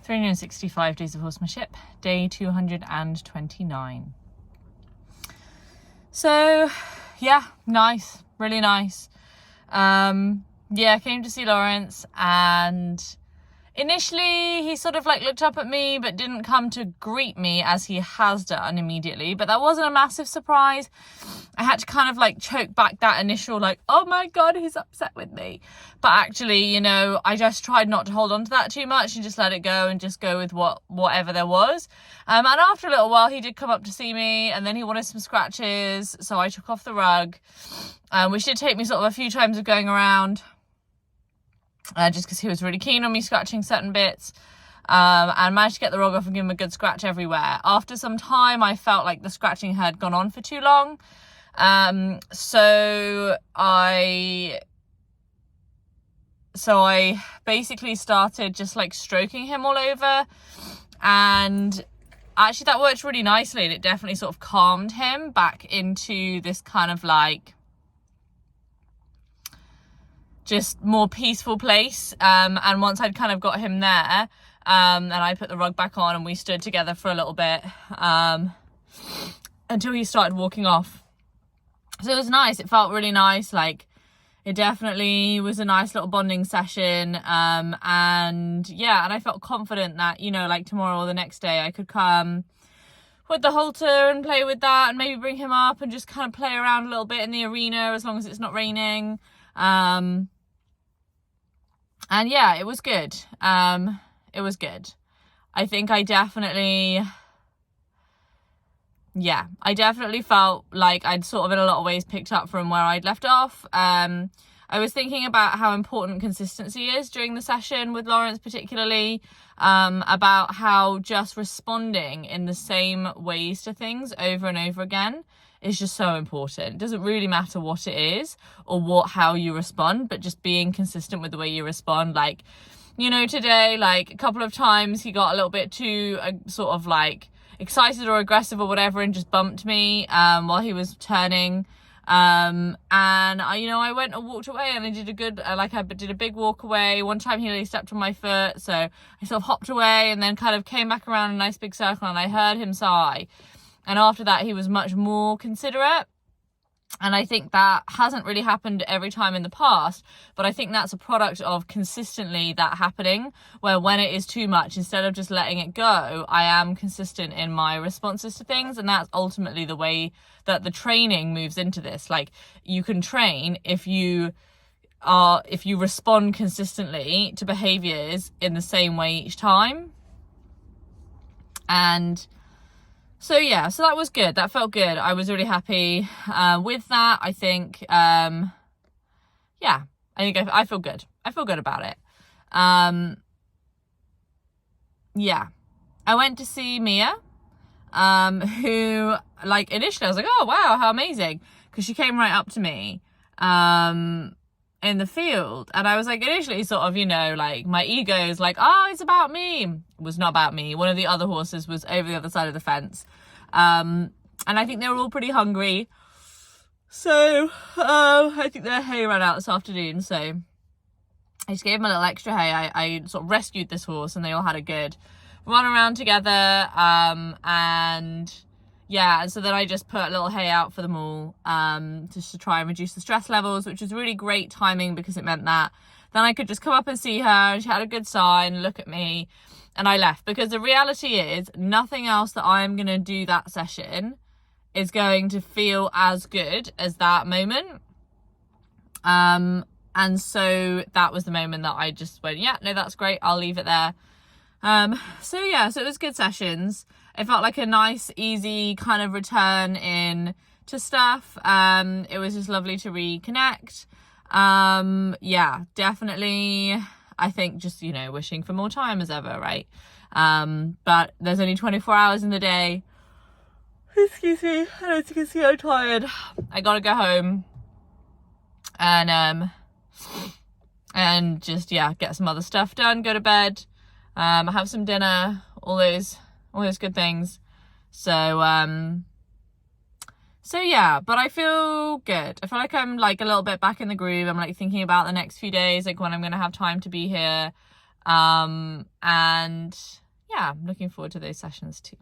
365 Days of Horsemanship, day 229. So, yeah, nice, really nice. Came to see Lawrence, and initially he sort of like looked up at me but didn't come to greet me as he has done immediately, but that wasn't a massive surprise. I had to kind of like choke back that initial like, oh my god, he's upset with me. But actually, you know, I just tried not to hold on to that too much and just let it go and just go with whatever there was. And after a little while he did come up to see me, and then he wanted some scratches, so I took off the rug, which did take me sort of a few times of going around, just because he was really keen on me scratching certain bits, and managed to get the rug off and give him a good scratch everywhere. After some time I felt like the scratching had gone on for too long, so I basically started just like stroking him all over, and actually that worked really nicely, and it definitely sort of calmed him back into this kind of like just more peaceful place. And once I'd kind of got him there, and I put the rug back on and we stood together for a little bit, until he started walking off. So it was nice. It felt really nice. Like, it definitely was a nice little bonding session. And I felt confident that, you know, like tomorrow or the next day I could come with the halter and play with that, and maybe bring him up and just kind of play around a little bit in the arena as long as it's not raining. And yeah, it was good. It was good. I think I definitely felt like I'd sort of in a lot of ways picked up from where I'd left off. I was thinking about how important consistency is during the session with Lawrence particularly, about how just responding in the same ways to things over and over again is just so important. It doesn't really matter what it is or how you respond, but just being consistent with the way you respond. Like, you know, today, like a couple of times he got a little bit too sort of like excited or aggressive or whatever and just bumped me while he was turning, and I went and walked away, and I did a big walk away. One time he nearly stepped on my foot, so I sort of hopped away and then kind of came back around in a nice big circle, and I heard him sigh. And after that, he was much more considerate. And I think that hasn't really happened every time in the past, but I think that's a product of consistently that happening, where when it is too much, instead of just letting it go, I am consistent in my responses to things. And that's ultimately the way that the training moves into this. Like, you can train if you respond consistently to behaviors in the same way each time. And so that was good. That felt good. I was really happy with that. I think, I feel good. I feel good about it. I went to see Mia, who, like, initially I was like, oh, wow, how amazing. Because she came right up to me in the field. And I was like, initially sort of, you know, like my ego is like, oh, it's about me. It was not about me. One of the other horses was over the other side of the fence. And I think they were all pretty hungry. So I think their hay ran out this afternoon. So I just gave them a little extra hay. I sort of rescued this horse, and they all had a good run around together. And so then I just put a little hay out for them all, just to try and reduce the stress levels, which was really great timing because it meant that then I could just come up and see her, and she had a good sign, look at me, and I left. Because the reality is, nothing else that I'm going to do that session is going to feel as good as that moment. And so that was the moment that I just went, yeah, no, that's great, I'll leave it there. So it was good sessions. It felt like a nice, easy kind of return in to stuff. It was just lovely to reconnect. Definitely, I think just, you know, wishing for more time as ever, right? But there's only 24 hours in the day. Excuse me, as you can see, I'm tired. I gotta go home and just, get some other stuff done, go to bed, have some dinner, all those good things. So but I feel good. I feel like I'm like a little bit back in the groove. I'm like thinking about the next few days, like when I'm gonna have time to be here. And yeah, I'm looking forward to those sessions too.